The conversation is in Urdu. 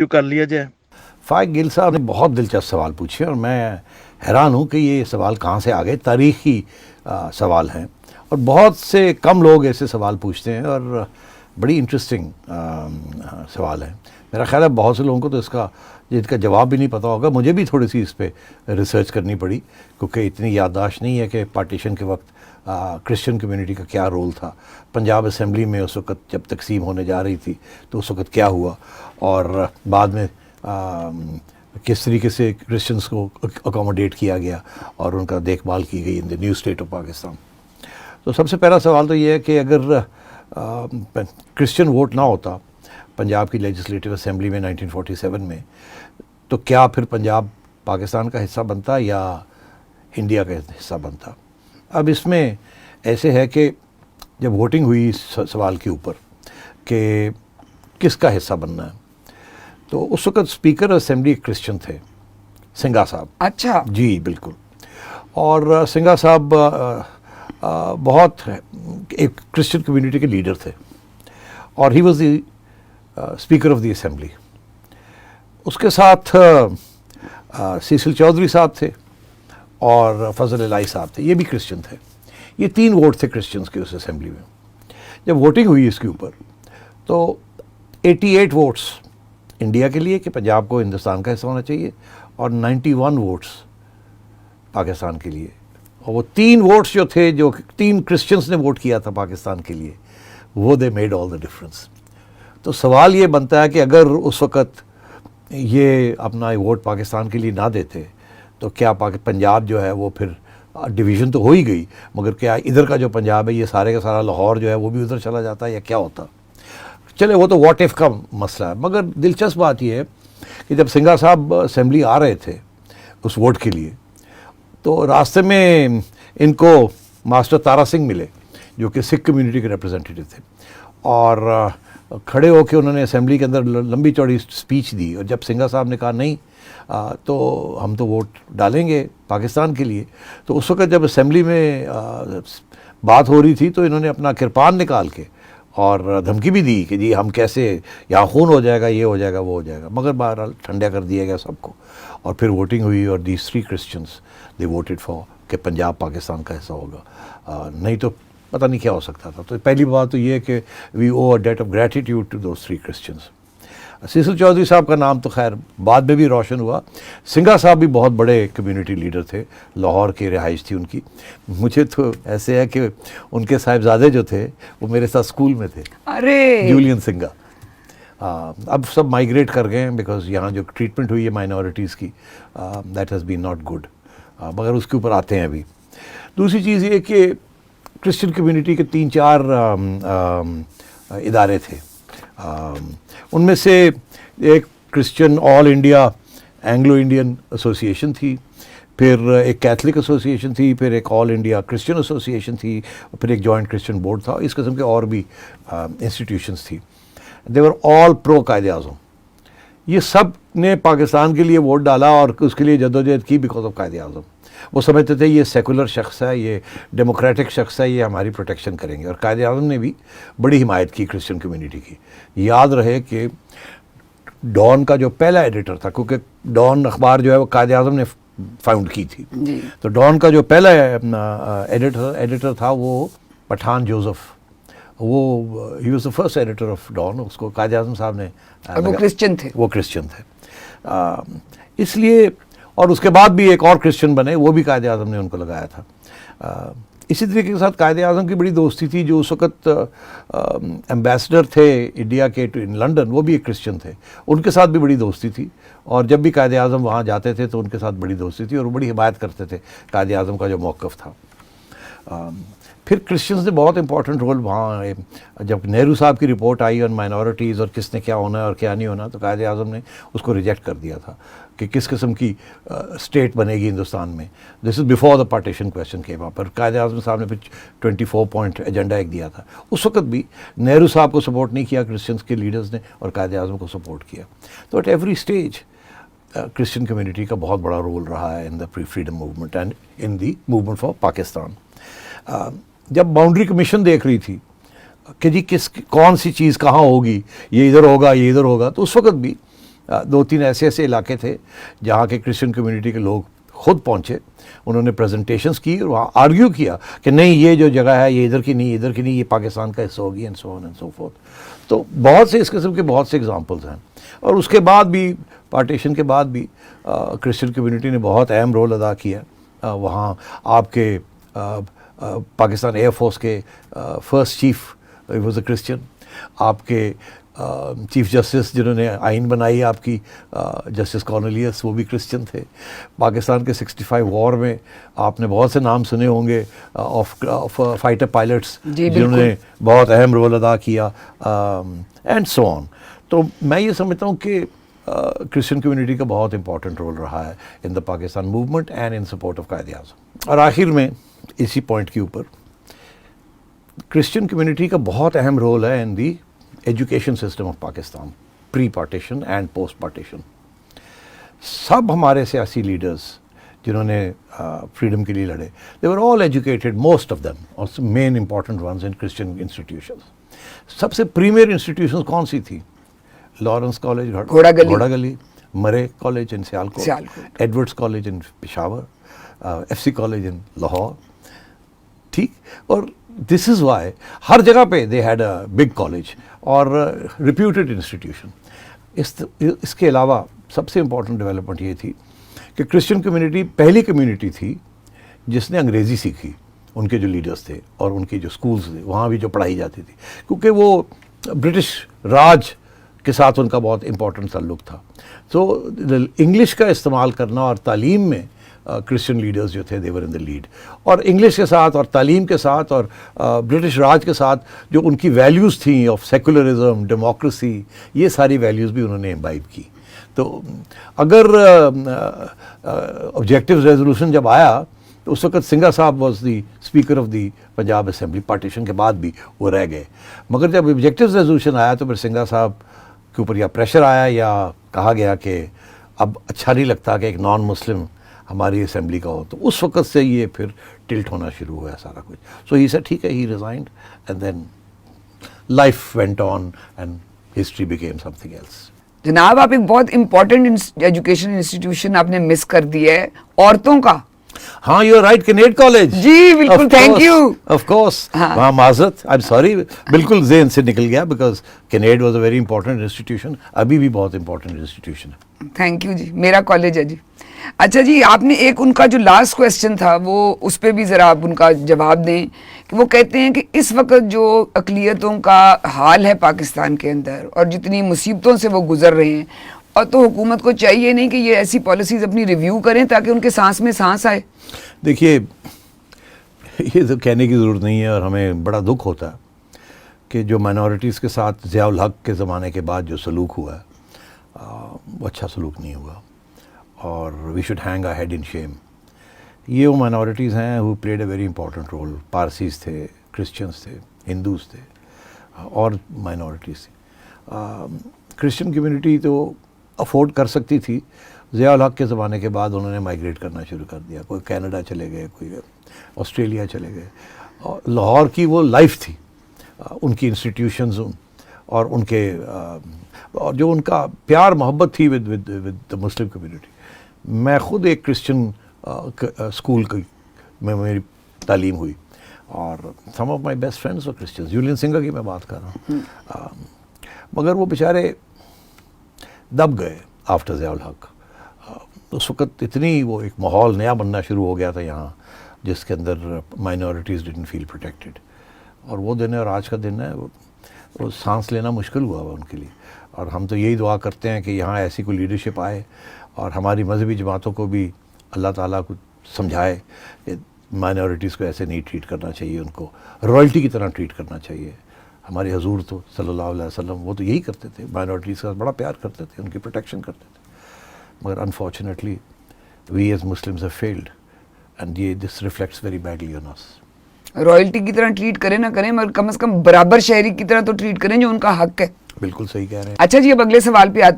کر لیا جائے. فائق گل صاحب نے بہت دلچسپ سوال پوچھے اور میں حیران ہوں کہ یہ سوال کہاں سے آ گئے. تاریخی سوال ہیں اور بہت سے کم لوگ ایسے سوال پوچھتے ہیں اور بڑی انٹرسٹنگ سوال ہے. میرا خیال ہے بہت سے لوگوں کو تو اس کا جواب بھی نہیں پتہ ہوگا. مجھے بھی تھوڑی سی اس پہ ریسرچ کرنی پڑی کیونکہ اتنی یادداشت نہیں ہے کہ پارٹیشن کے وقت کرسچن کمیونٹی کا کیا رول تھا. پنجاب اسمبلی میں اس وقت جب تقسیم ہونے جا رہی تھی تو اس وقت کیا ہوا اور بعد میں کس طریقے سے کرسچنس کو اکوموڈیٹ کیا گیا اور ان کا دیکھ بھال کی گئی ان دی نیو اسٹیٹ آف پاکستان. تو سب سے پہلا سوال تو یہ ہے کہ اگر کرسچن ووٹ نہ ہوتا پنجاب کی لیجسلیٹو اسمبلی میں 1947 میں تو کیا پھر پنجاب پاکستان کا حصہ بنتا یا انڈیا کا حصہ بنتا؟ اب اس میں ایسے ہے کہ جب ووٹنگ ہوئی اس سوال کے اوپر کہ کس کا حصہ بننا ہے تو اس وقت اسپیکر اسمبلی کرسچن تھے، سنگھا صاحب. اچھا جی بالکل. اور سنگھا صاحب بہت ایک کرسچن کمیونٹی کے لیڈر تھے اور he was the speaker of the assembly. اس کے ساتھ سیسل چودھری صاحب تھے اور فضل الہی صاحب تھے، یہ بھی کرسچن تھے. یہ 3 ووٹ تھے کرسچنس کے اس اسمبلی میں. جب ووٹنگ ہوئی اس کے اوپر تو 88 ووٹس انڈیا کے لیے کہ پنجاب کو ہندوستان کا حصہ ہونا چاہیے اور 91 ووٹس پاکستان کے لیے. اور وہ 3 ووٹس جو تھے جو 3 کرسچنس نے ووٹ کیا تھا پاکستان کے لیے وہ they made all the difference. تو سوال یہ بنتا ہے کہ اگر اس وقت یہ اپنا ووٹ پاکستان کے لیے نہ دیتے تو کیا پنجاب جو ہے وہ پھر ڈویژن تو ہو ہی گئی مگر کیا ادھر کا جو پنجاب ہے یہ سارے کا سارا لاہور جو ہے وہ بھی ادھر چلا جاتا یا کیا ہوتا؟ چلے وہ تو واٹ ایف کا مسئلہ ہے. مگر دلچسپ بات یہ ہے کہ جب سنگھا صاحب اسمبلی آ رہے تھے اس ووٹ کے لیے تو راستے میں ان کو ماسٹر تارا سنگھ ملے جو کہ سکھ کمیونٹی کے ریپرزینٹیو تھے اور کھڑے ہو کے انہوں نے اسمبلی کے اندر لمبی چوڑی اسپیچ دی. اور جب سنگھا صاحب نے کہا نہیں تو ہم تو ووٹ ڈالیں گے پاکستان کے لیے تو اس وقت جب اسمبلی میں بات ہو رہی تھی تو انہوں نے اپنا کرپان نکال کے اور دھمکی بھی دی کہ جی ہم کیسے یہاں خون ہو جائے گا، یہ ہو جائے گا، وہ ہو جائے گا. مگر بہرحال ٹھنڈا کر دیا گیا سب کو اور پھر ووٹنگ ہوئی اور these 3 Christians they voted for کہ پنجاب پاکستان کا حصہ ہوگا. نہیں تو پتہ نہیں کیا ہو سکتا تھا. تو پہلی بات تو یہ ہے کہ we owe a debt of gratitude to those 3 Christians. Cecil Chaudhry صاحب کا نام تو خیر بعد میں بھی روشن ہوا. سنگھا صاحب بھی بہت بڑے کمیونٹی لیڈر تھے، لاہور کی رہائش تھی ان کی. مجھے تو ایسے ہے کہ ان کے صاحبزادے جو تھے وہ میرے ساتھ اسکول میں تھے، ارے جولین سنگھا. اب سب مائیگریٹ کر گئے ہیں بیکاز یہاں جو ٹریٹمنٹ ہوئی ہے مائنورٹیز کی that has been not good. مگر اس کے اوپر آتے ہیں ابھی. دوسری چیز یہ کہ کرسچن کمیونٹی کے 3-4 ادارے تھے. ان میں سے ایک کرسچن آل انڈیا اینگلو انڈین ایسوسیشن تھی، پھر ایک کیتھولک ایسوسیشن تھی، پھر ایک آل انڈیا کرسچن ایسوسیشن تھی، پھر ایک جوائنٹ کرسچن بورڈ تھا. اس قسم کے اور بھی انسٹیٹیوشنس تھی. دے ور آل پرو قائد اعظم. یہ سب نے پاکستان کے لیے ووٹ ڈالا اور اس کے لیے جدوجہد کی بیکاز آف قائد اعظم. وہ سمجھتے تھے یہ سیکولر شخص ہے، یہ ڈیموکریٹک شخص ہے، یہ ہماری پروٹیکشن کریں گے. اور قائد اعظم نے بھی بڑی حمایت کی کرسچن کمیونٹی کی. یاد رہے کہ ڈان کا جو پہلا ایڈیٹر تھا، کیونکہ ڈان اخبار جو ہے وہ قائد اعظم نے فاؤنڈ کی تھی، تو ڈان کا جو پہلا ایڈیٹر تھا وہ پٹھان جوزف. وہ he was the first editor of Dawn. اس کو قائد اعظم صاحب نے وہ کرسچن تھے. وہ کرسچن تھے اس لیے. اور اس کے بعد بھی ایک اور کرسچن بنے، وہ بھی قائد اعظم نے ان کو لگایا تھا. اسی طریقے کے ساتھ قائد اعظم کی بڑی دوستی تھی جو اس وقت ایمبیسڈر تھے انڈیا کے لنڈن، وہ بھی ایک کرسچن تھے. ان کے ساتھ بھی بڑی دوستی تھی اور جب بھی قائد اعظم وہاں جاتے تھے تو ان کے ساتھ بڑی دوستی تھی اور وہ بڑی حمایت کرتے تھے قائد اعظم کا جو موقف تھا. پھر کرسچنز نے بہت امپورٹنٹ رول وہاں. جب نہرو صاحب کی رپورٹ آئی آن مائنورٹیز اور کس نے کیا ہونا ہے اور کیا نہیں ہونا تو قائد اعظم نے اس کو ریجیکٹ کر دیا تھا کہ کس قسم کی اسٹیٹ بنے گی ہندوستان میں. This is before the partition question کے وہاں پر قائد اعظم صاحب نے پھر 24 پوائنٹ ایجنڈا ایک دیا تھا. اس وقت بھی نہرو صاحب کو سپورٹ نہیں کیا کرسچنس کے لیڈرز نے اور قائد اعظم کو سپورٹ کیا. تو at every stage Christian community کا بہت بڑا رول رہا ہے in the freedom movement and in the movement for Pakistan. جب باؤنڈری کمیشن دیکھ رہی تھی کہ جی کون سی چیز کہاں ہوگی، یہ ادھر ہوگا یہ ادھر ہوگا، تو اس وقت بھی دو تین ایسے ایسے علاقے تھے جہاں کے کرسچن کمیونٹی کے لوگ خود پہنچے, انہوں نے پریزنٹیشنز کی اور وہاں آرگیو کیا کہ نہیں یہ جو جگہ ہے یہ ادھر کی نہیں, ادھر کی نہیں, یہ پاکستان کا حصہ ہوگی, and so on and so forth. تو بہت سے اس قسم کے بہت سے ایگزامپلز ہیں. اور اس کے بعد بھی, پارٹیشن کے بعد بھی کرسچن کمیونٹی نے بہت اہم رول ادا کیا. وہاں آپ کے پاکستان ایئر فورس کے first chief was a Christian, آپ کے چیف جسٹس جنہوں نے آئین بنائی آپ کی, جسٹس کارنیلیس, وہ بھی کرسچن تھے. پاکستان کے 65 وار میں آپ نے بہت سے نام سنے ہوں گے آف فائٹر پائلٹس جنہوں نے بہت اہم رول ادا کیا, اینڈ سو آن. تو میں یہ سمجھتا ہوں کہ کرسچن کمیونٹی کا بہت امپورٹنٹ رول رہا ہے in the Pakistan movement and in support of Quaid Azam. اور آخر میں اسی پوائنٹ کے اوپر کرسچن کمیونٹی کا بہت اہم رول ہے in the education system of Pakistan, pre partition and post partition. سب ہمارے سیاسی لیڈرز جنہوں نے فریڈم کے لیے لڑے, they were all educated, most of them, اور main important ones in Christian institutions. سب سے پریمیئر انسٹیٹیوشنز کون سی تھی؟ لارنس کالج گھوڑا گلی, Murray college in Sialkot, Edwardes college in Peshawar, F C college in Lahore. ٹھیک, اور دس از وائی ہر جگہ پہ they had a big college اور ریپیوٹیڈ انسٹیٹیوشن. اس کے علاوہ سب سے امپورٹنٹ ڈیولپمنٹ یہ تھی کہ کرسچن کمیونٹی پہلی کمیونٹی تھی جس نے انگریزی سیکھی. ان کے جو لیڈرز تھے اور ان کے جو اسکولز تھے وہاں بھی جو پڑھائی جاتی تھی, کیونکہ وہ برٹش راج کے ساتھ ان کا بہت امپورٹنٹ تعلق تھا. تو انگلش کا استعمال کرنا اور تعلیم میں کرسچن لیڈرز جو تھے دے ور ان دا لیڈ. اور انگلش کے ساتھ اور تعلیم کے ساتھ اور برٹش راج کے ساتھ جو ان کی ویلیوز تھیں آف سیکولرزم, ڈیموکریسی, یہ ساری ویلیوز بھی انہوں نے امبائب کی. تو اگر آبجیکٹیو ریزولوشن جب آیا تو اس وقت سنگھا صاحب was the speaker of the Punjab assembly, partition کے بعد بھی وہ رہ گئے. مگر جب آبجیکٹیو ریزولوشن آیا تو پھر سنگھا صاحب کے اوپر یا پریشر آیا یا کہا گیا کہ اب اچھا نہیں لگتا کہ ایک نان مسلم ہماری اسمبلی کا ہو. تو اس وقت سے یہ پھر ٹلٹ ہونا شروع ہوا سارا کچھ. سو ہی سے ٹھیک ہے, he resigned and then life went on and history became something else. جناب آپ ایک بہت امپورٹنٹ ایجوکیشن انسٹیٹیوشن آپ نے مس کر دیا ہے, عورتوں کا. ہاں, یو آر رائٹ, کنیڈ کالج. جی بالکل, تھینک یو. آف کورس, وہاں معذرت, آئی ایم سوری, بالکل ذہن سے نکل گیا, because Kinnaird was a very important institution, ابھی بھی بہت امپورٹنٹ انسٹیٹیوشن ہے. تھینک یو جی, میرا کالج ہے جی. اچھا جی, آپ نے ایک ان کا جو لاسٹ کویسچن تھا وہ اس پہ بھی ذرا آپ ان کا جواب دیں کہ وہ کہتے ہیں کہ اس وقت جو اقلیتوں کا حال ہے پاکستان کے اندر اور جتنی مصیبتوں سے وہ گزر رہے ہیں, اور تو حکومت کو چاہیے نہیں کہ یہ ایسی پالیسیز اپنی ریویو کریں تاکہ ان کے سانس میں سانس آئے. دیکھیے, یہ تو کہنے کی ضرورت نہیں ہے, اور ہمیں بڑا دکھ ہوتا ہے کہ جو مائنورٹیز کے ساتھ ضیاء الحق کے زمانے کے بعد جو سلوک ہوا ہے وہ اچھا سلوک نہیں ہوا, اور we should hang a head in shame. یہ وہ مائنورٹیز ہیں who played a very important role. Parsis تھے, کرسچنس تھے, ہندوز تھے, اور مائنورٹیز تھے. کرسچن کمیونٹی تو افورڈ کر سکتی تھی. ضیاء الحق کے زمانے کے بعد انہوں نے مائیگریٹ کرنا شروع کر دیا. کوئی کینیڈا چلے گئے, کوئی آسٹریلیا چلے گئے. اور لاہور کی وہ لائف تھی, ان کی انسٹیٹیوشنز اور ان کے اور جو ان کا پیار محبت تھی ود دا مسلم کمیونٹی. میں خود ایک کرسچن اسکول میں میری تعلیم ہوئی, اور سم آف مائی بیسٹ فرینڈس اور کرسچنز. جولین سنگھا کی میں بات کر رہا ہوں, مگر وہ بیچارے دب گئے آفٹر ضیاء الحق. اس وقت اتنی وہ ایک ماحول نیا بننا شروع ہو گیا تھا یہاں جس کے اندر مائنورٹیز ڈڈنٹ فیل پروٹیکٹڈ. اور وہ دن ہے اور آج کا دن ہے, وہ سانس لینا مشکل ہوا ان کے لیے. اور ہم تو یہی دعا کرتے ہیں کہ یہاں ایسی کوئی لیڈرشپ آئے اور ہماری مذہبی جماعتوں کو بھی اللہ تعالیٰ کو سمجھائے کہ مائنورٹیز کو ایسے نہیں ٹریٹ کرنا چاہیے, ان کو رائلٹی کی طرح ٹریٹ کرنا چاہیے. ہمارے حضور تو صلی اللہ علیہ وسلم وہ تو یہی کرتے تھے, مائنورٹیز کا بڑا پیار کرتے تھے, ان کی پروٹیکشن کرتے تھے. مگر unfortunately we as Muslims have failed, and یہ this reflects very badly on us. Royalty کی طرح ٹریٹ کریں نہ کریں, مگر کم از کم برابر شہری کی طرح تو ٹریٹ کریں جو ان کا حق ہے. بالکل صحیح کہہ رہے ہیں. اچھا جی, اب اگلے سوال پہ آتے